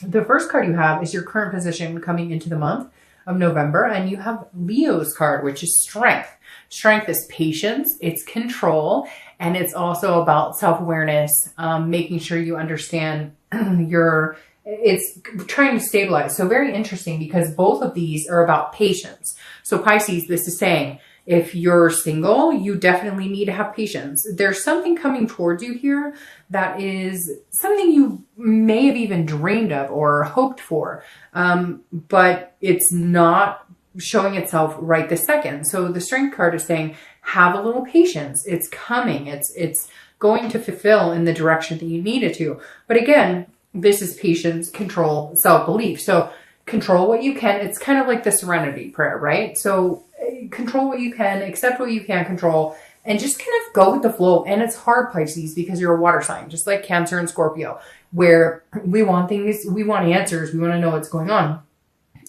The first card you have is your current position coming into the month of November, and you have Leo's card, which is strength. Strength is patience, it's control, and it's also about self-awareness, making sure you understand it's trying to stabilize. So very interesting because both of these are about patience. So Pisces, this is saying, if you're single, you definitely need to have patience. There's something coming towards you here that is something you may have even dreamed of or hoped for, but it's not showing itself right this second. So the Strength card is saying, have a little patience. It's coming. It's going to fulfill in the direction that you need it to. But again, this is patience, control, self-belief. So control what you can. It's kind of like the serenity prayer, right? So control what you can, accept what you can't control, and just kind of go with the flow. And it's hard, Pisces, because you're a water sign, just like Cancer and Scorpio, where we want things, we want answers, we want to know what's going on.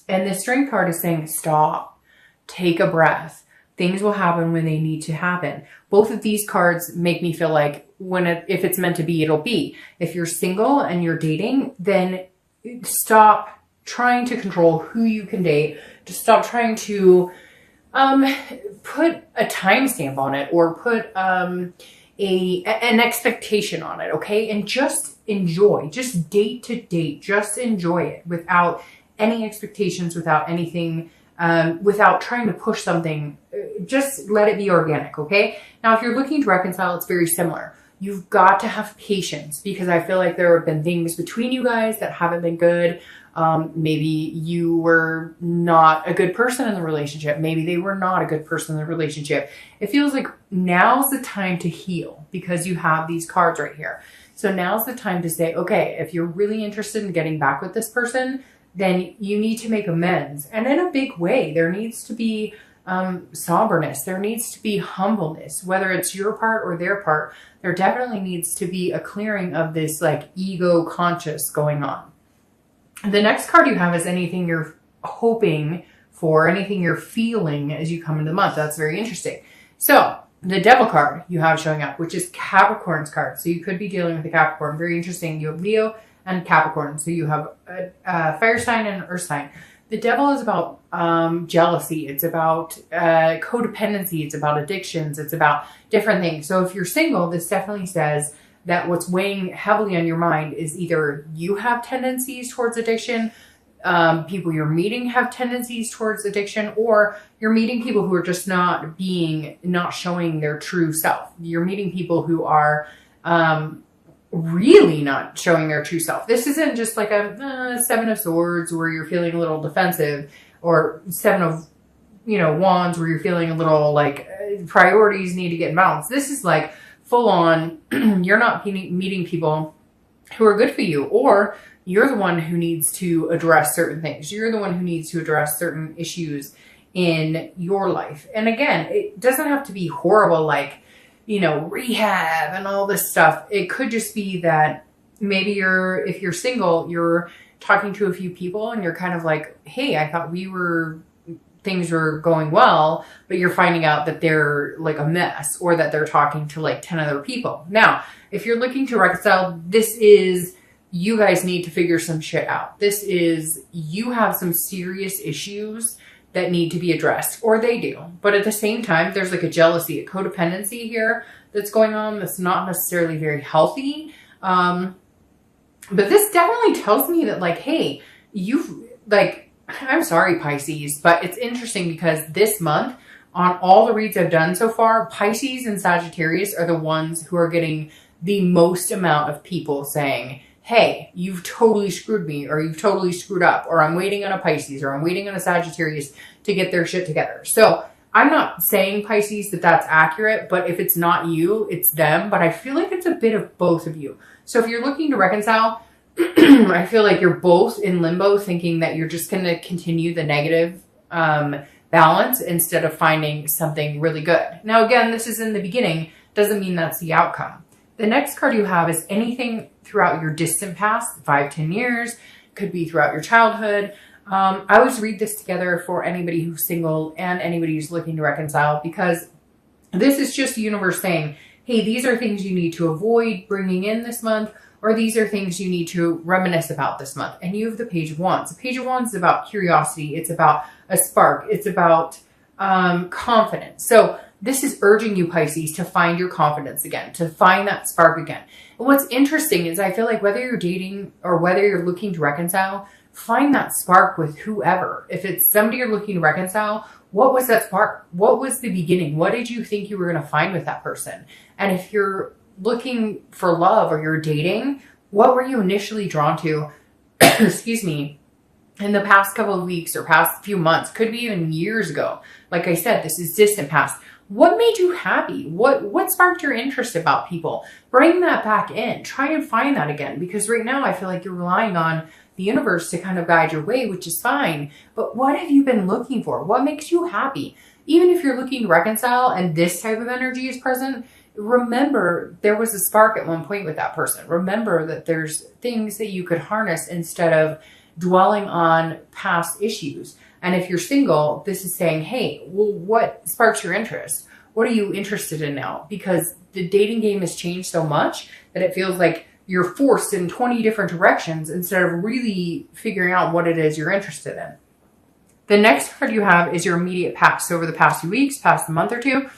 And the Strength card is saying, stop, take a breath. Things will happen when they need to happen. Both of these cards make me feel like if it's meant to be, it'll be. If you're single and you're dating, then stop trying to control who you can date. Just stop trying to put a timestamp on it or put an expectation on it, okay? And just enjoy. Just date to date. Just enjoy it without any expectations, without anything, without trying to push something. Just let it be organic, okay? Now, if you're looking to reconcile, it's very similar. You've got to have patience because I feel like there have been things between you guys that haven't been good. Maybe you were not a good person in the relationship. Maybe they were not a good person in the relationship. It feels like now's the time to heal because you have these cards right here. So now's the time to say, okay, if you're really interested in getting back with this person, then you need to make amends. And in a big way, there needs to be somberness. There needs to be humbleness, whether it's your part or their part. There definitely needs to be a clearing of this like ego conscious going on. The next card you have is anything you're hoping for, anything you're feeling as you come into the month. That's very interesting. So the Devil card you have showing up, which is Capricorn's card. So you could be dealing with a Capricorn. Very interesting. You have Leo and Capricorn. So you have a fire sign and an earth sign. The Devil is about jealousy. It's about codependency. It's about addictions. It's about different things. So if you're single, this definitely says that what's weighing heavily on your mind is either you have tendencies towards addiction, people you're meeting have tendencies towards addiction, or you're meeting people who are just not showing their true self. You're meeting people who are really not showing their true self. This isn't just like a Seven of Swords where you're feeling a little defensive, or Seven of Wands where you're feeling a little like priorities need to get balanced. This is like full on, you're not meeting people who are good for you, or you're the one who needs to address certain things. You're the one who needs to address certain issues in your life. And again, it doesn't have to be horrible, like, rehab and all this stuff. It could just be that maybe if you're single, you're talking to a few people and you're kind of like, hey, I thought things were going well, but you're finding out that they're like a mess, or that they're talking to like 10 other people. Now, if you're looking to reconcile, this is, you guys need to figure some shit out. This is, you have some serious issues that need to be addressed, or they do. But at the same time, there's like a jealousy, a codependency here that's going on that's not necessarily very healthy. But this definitely tells me that like, hey, I'm sorry, Pisces, but it's interesting because this month, on all the reads I've done so far, Pisces and Sagittarius are the ones who are getting the most amount of people saying, hey, you've totally screwed me, or you've totally screwed up, or I'm waiting on a Pisces, or I'm waiting on a Sagittarius to get their shit together. So I'm not saying, Pisces, that that's accurate, but if it's not you, it's them. But I feel like it's a bit of both of you. So if you're looking to reconcile, I feel like you're both in limbo, thinking that you're just going to continue the negative balance instead of finding something really good. Now, again, this is in the beginning. Doesn't mean that's the outcome. The next card you have is anything throughout your distant past, 5-10 years, could be throughout your childhood. I always read this together for anybody who's single and anybody who's looking to reconcile, because this is just the universe saying, hey, these are things you need to avoid bringing in this month, or these are things you need to reminisce about this month. And you have the Page of Wands. The Page of Wands is about curiosity. It's about a spark. It's about confidence. So this is urging you, Pisces, to find your confidence again, to find that spark again. And what's interesting is I feel like whether you're dating or whether you're looking to reconcile, find that spark with whoever. If it's somebody you're looking to reconcile, what was that spark? What was the beginning? What did you think you were going to find with that person? And if you're looking for love or you're dating, what were you initially drawn to, excuse me, in the past couple of weeks or past few months? Could be even years ago. Like I said, this is distant past. What made you happy? What sparked your interest about people? Bring that back in. Try and find that again. Because right now I feel like you're relying on the universe to kind of guide your way, which is fine. But what have you been looking for? What makes you happy? Even if you're looking to reconcile and this type of energy is present, remember there was a spark at one point with that person. Remember that there's things that you could harness instead of dwelling on past issues. And if you're single, this is saying, hey, well, what sparks your interest? What are you interested in now? Because the dating game has changed so much that it feels like you're forced in 20 different directions instead of really figuring out what it is you're interested in. The next card you have is your immediate past. So over the past few weeks, past a month or two,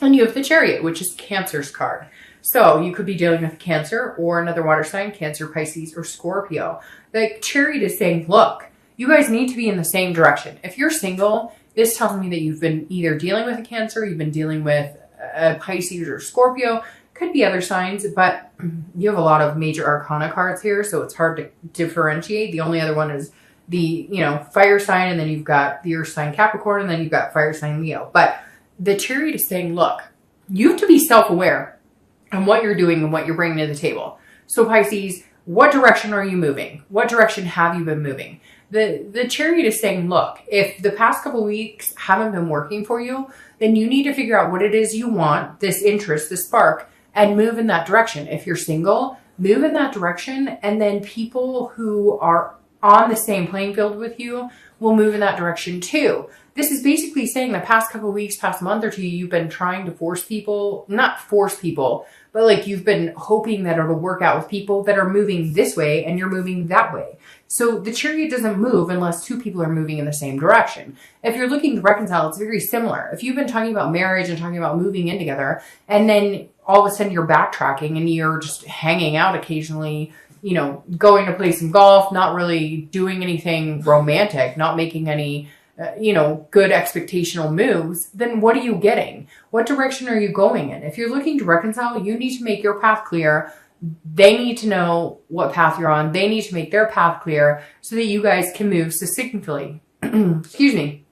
and you have the Chariot, which is Cancer's card. So you could be dealing with Cancer or another water sign, Cancer, Pisces, or Scorpio. The Chariot is saying, look, you guys need to be in the same direction. If you're single, this tells me that you've been either dealing with a Cancer, you've been dealing with a Pisces or Scorpio. Could be other signs, but you have a lot of major arcana cards here, so it's hard to differentiate. The only other one is the, fire sign, and then you've got the earth sign Capricorn, and then you've got fire sign Leo. But the Chariot is saying, look, you have to be self-aware on what you're doing and what you're bringing to the table. So Pisces, what direction are you moving? What direction have you been moving? The Chariot is saying, look, if the past couple of weeks haven't been working for you, then you need to figure out what it is you want, this interest, this spark, and move in that direction. If you're single, move in that direction, and then people who are on the same playing field with you will move in that direction too. This is basically saying the past couple of weeks, past month or two, you've been trying to not force people, but like you've been hoping that it'll work out with people that are moving this way and you're moving that way. So the Chariot doesn't move unless two people are moving in the same direction. If you're looking to reconcile, it's very similar. If you've been talking about marriage and talking about moving in together, and then all of a sudden you're backtracking and you're just hanging out occasionally, going to play some golf, not really doing anything romantic, not making any, good expectational moves, then what are you getting? What direction are you going in? If you're looking to reconcile, you need to make your path clear. They need to know what path you're on. They need to make their path clear so that you guys can move succinctly. Excuse me.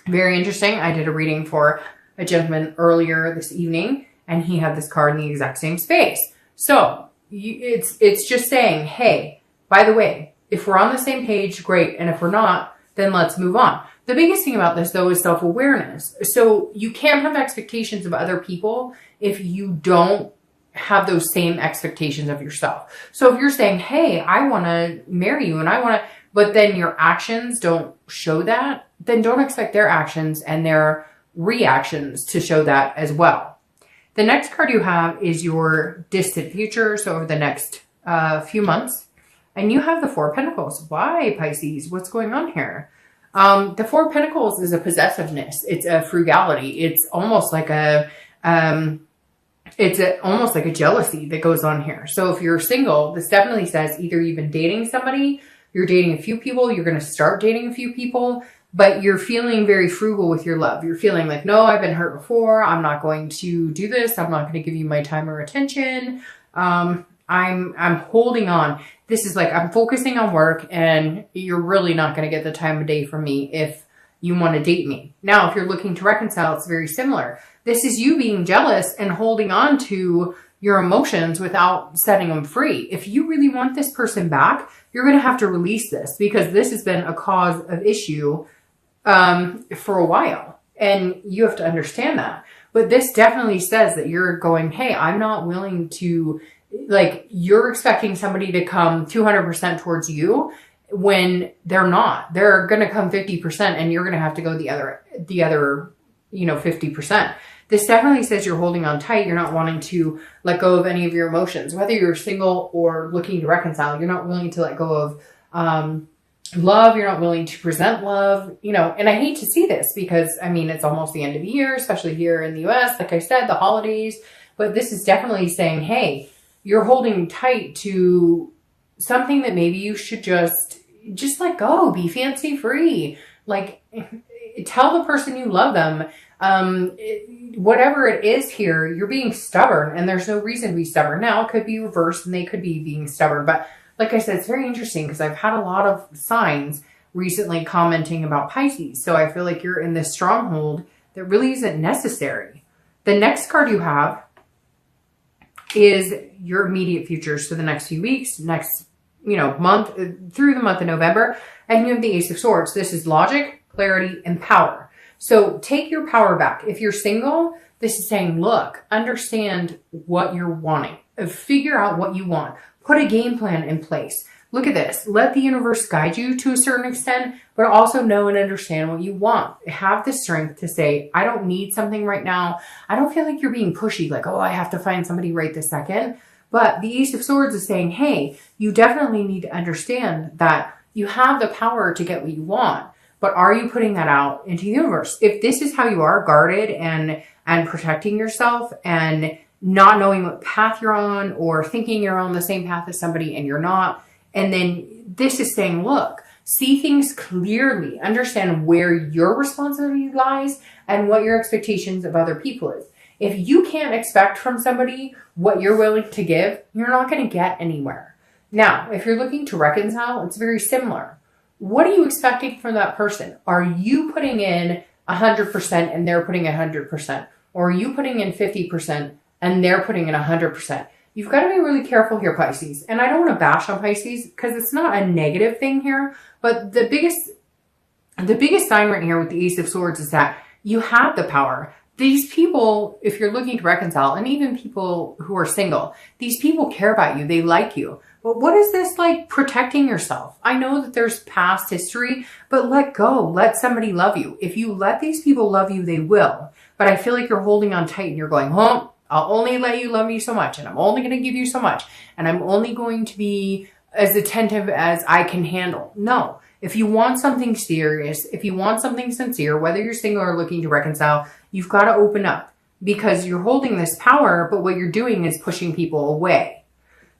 Very interesting. I did a reading for a gentleman earlier this evening, and he had this card in the exact same space. So it's just saying, hey, by the way, if we're on the same page, great. And if we're not, then let's move on. The biggest thing about this, though, is self-awareness. So you can't have expectations of other people if you don't have those same expectations of yourself. So if you're saying, hey, I want to marry you and but then your actions don't show that, then don't expect their actions and their reactions to show that as well. The next card you have is your distant future. So over the next few months, and you have the Four of Pentacles. Why, Pisces? What's going on here? The Four of Pentacles is a possessiveness. It's a frugality. It's almost like almost like a jealousy that goes on here. So if you're single, this definitely says either you've been dating somebody, you're dating a few people, you're going to start dating a few people, but you're feeling very frugal with your love. You're feeling like, no, I've been hurt before. I'm not going to do this. I'm not going to give you my time or attention. I'm holding on. This is like, I'm focusing on work, and you're really not going to get the time of day from me if you want to date me. Now, if you're looking to reconcile, it's very similar. This is you being jealous and holding on to your emotions without setting them free. If you really want this person back, you're going to have to release this, because this has been a cause of issue for a while, and you have to understand that. But this definitely says that you're going, hey, I'm not willing to, like, you're expecting somebody to come 200% towards you when they're not. They're going to come 50%, and you're going to have to go the other 50%. This definitely says you're holding on tight. You're not wanting to let go of any of your emotions. Whether you're single or looking to reconcile, you're not willing to let go of love. You're not willing to present love, you know, and I hate to see this because, I mean, it's almost the end of the year, especially here in the US, like I said, the holidays. But this is definitely saying, hey, you're holding tight to something that maybe you should just let go, be fancy free. Like, tell the person you love them. Whatever it is here, you're being stubborn and there's no reason to be stubborn. Now it could be reversed and they could be being stubborn. But like I said, it's very interesting because I've had a lot of signs recently commenting about Pisces. So I feel like you're in this stronghold that really isn't necessary. The next card you have is your immediate futures for the next few weeks, next, you know, month, through the month of November. And you have the Ace of Swords. This is logic, clarity, and power. So take your power back. If you're single, this is saying, look, understand what you're wanting. Figure out what you want. Put a game plan in place. Look at this. Let the universe guide you to a certain extent, but also know and understand what you want. Have the strength to say, I don't need something right now. I don't feel like you're being pushy, like, oh, I have to find somebody right this second. But the Ace of Swords is saying, hey, you definitely need to understand that you have the power to get what you want. But are you putting that out into the universe? If this is how you are, guarded and protecting yourself and not knowing what path you're on or thinking you're on the same path as somebody and you're not. And then this is saying, look, see things clearly, understand where your responsibility lies and what your expectations of other people is. If you can't expect from somebody what you're willing to give, you're not going to get anywhere. Now, if you're looking to reconcile, it's very similar. What are you expecting from that person? Are you putting in 100% and they're putting 100%? Or are you putting in 50% and they're putting in 100%? You've got to be really careful here, Pisces. And I don't want to bash on Pisces because it's not a negative thing here. But the biggest sign right here with the Ace of Swords is that you have the power. These people, if you're looking to reconcile, and even people who are single, these people care about you. They like you. But what is this like protecting yourself? I know that there's past history, but let go. Let somebody love you. If you let these people love you, they will. But I feel like you're holding on tight and you're going, oh, I'll only let you love me so much. And I'm only going to give you so much. And I'm only going to be as attentive as I can handle. No. If you want something serious, if you want something sincere, whether you're single or looking to reconcile, you've got to open up because you're holding this power, but what you're doing is pushing people away.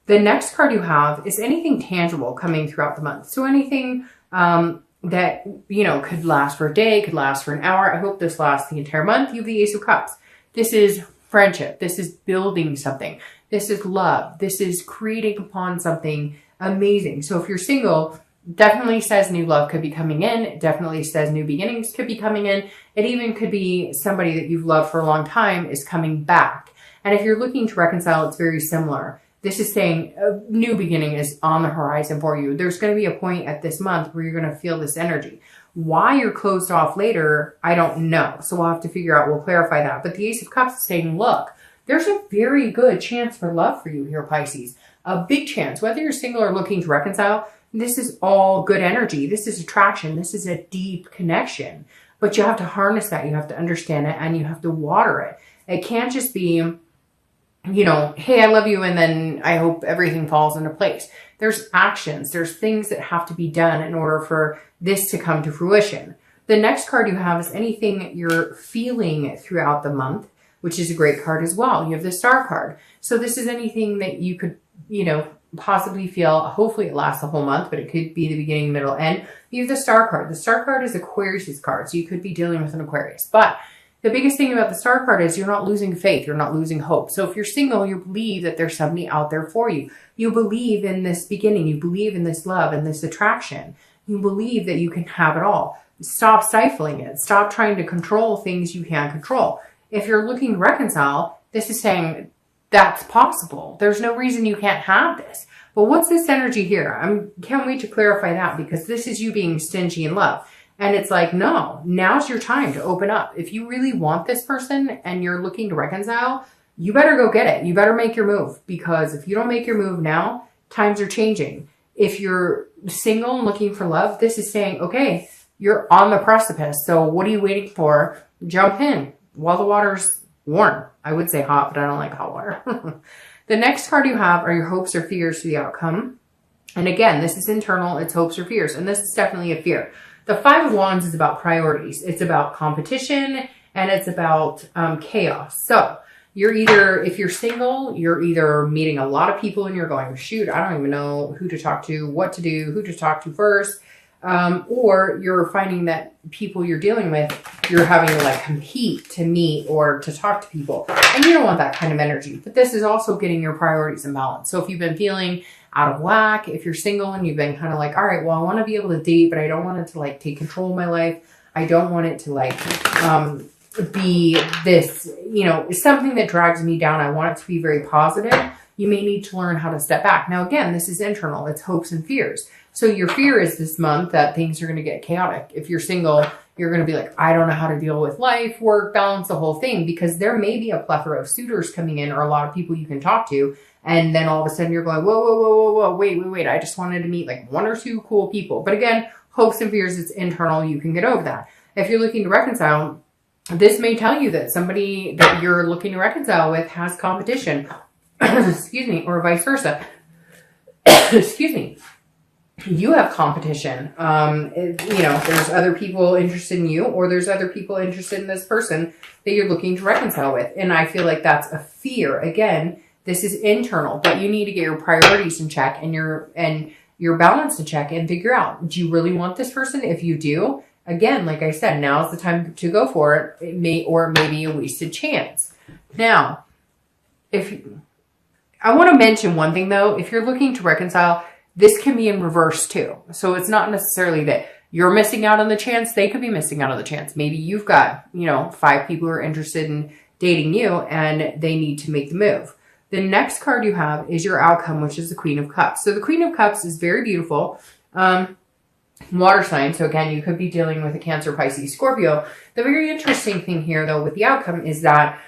The next card you have is anything tangible coming throughout the month. So anything that, you know, could last for a day, could last for an hour. I hope this lasts the entire month. You have the Ace of Cups. This is friendship. This is building something. This is love. This is creating upon something amazing. So if you're single, definitely says new love could be coming in. It definitely says new beginnings could be coming in. It even could be somebody that you've loved for a long time is coming back. And if you're looking to reconcile, it's very similar. This is saying a new beginning is on the horizon for you. There's going to be a point at this month where you're going to feel this energy. Why you're closed off later, I don't know. So we'll have to figure out, we'll clarify that. But the Ace of Cups is saying, look, there's a very good chance for love for you here, Pisces. A big chance. Whether you're single or looking to reconcile, this is all good energy. This is attraction. This is a deep connection. But you have to harness that. You have to understand it and you have to water it. It can't just be, you know, hey, I love you, and then I hope everything falls into place. There's actions. There's things that have to be done in order for this to come to fruition. The next card you have is anything you're feeling throughout the month, which is a great card as well. You have the Star card. So this is anything that you could, you know, possibly feel. Hopefully it lasts the whole month, but it could be the beginning, middle, end. You have the Star card. The Star card is Aquarius's card, so you could be dealing with an Aquarius. But the biggest thing about the Star card is you're not losing faith. You're not losing hope. So if you're single, you believe that there's somebody out there for you. You believe in this beginning. You believe in this love and this attraction. You believe that you can have it all. Stop stifling it. Stop trying to control things you can't control. If you're looking to reconcile, this is saying that's possible. There's no reason you can't have this. But what's this energy here? I can't wait to clarify that because this is you being stingy in love. And it's like, no, now's your time to open up. If you really want this person and you're looking to reconcile, you better go get it. You better make your move, because if you don't make your move now, times are changing. If you're single and looking for love, this is saying, okay, you're on the precipice. So what are you waiting for? Jump in while the water's warm. I would say hot, but I don't like hot water. The next card you have are your hopes or fears for the outcome. And again, this is internal. It's hopes or fears. And this is definitely a fear. The Five of Wands is about priorities. It's about competition and it's about chaos. So you're either, if you're single, you're either meeting a lot of people and you're going, shoot, I don't even know who to talk to, what to do, who to talk to first. Or you're finding that people you're dealing with, you're having to like compete to meet or to talk to people. And you don't want that kind of energy. But this is also getting your priorities in balance. So if you've been feeling out of whack, if you're single and you've been kind of like, all right, well, I want to be able to date, but I don't want it to like take control of my life. I don't want it to like be this, you know, something that drags me down. I want it to be very positive. You may need to learn how to step back. Now, again, this is internal. It's hopes and fears. So your fear is this month that things are going to get chaotic. If you're single, you're going to be like, I don't know how to deal with life, work, balance, the whole thing, because there may be a plethora of suitors coming in or a lot of people you can talk to. And then all of a sudden you're going, whoa, wait. I just wanted to meet like one or two cool people. But again, hopes and fears, it's internal. You can get over that. If you're looking to reconcile, this may tell you that somebody that you're looking to reconcile with has competition, excuse me, or vice versa. Excuse me. You have competition. You know, there's other people interested in you or there's other people interested in this person that you're looking to reconcile with. And I feel like that's a fear. Again, this is internal, but you need to get your priorities in check and your balance in check and figure out, do you really want this person? If you do, again, like I said, now's the time to go for it. It may be a wasted chance. Now, I want to mention one thing though, if you're looking to reconcile, this can be in reverse too. So it's not necessarily that you're missing out on the chance. They could be missing out on the chance. Maybe you've got, you know, 5 people who are interested in dating you and they need to make the move. The next card you have is your outcome, which is the Queen of Cups. So the Queen of Cups is very beautiful. Water sign. So again, you could be dealing with a Cancer, Pisces, Scorpio. The very interesting thing here though with the outcome is that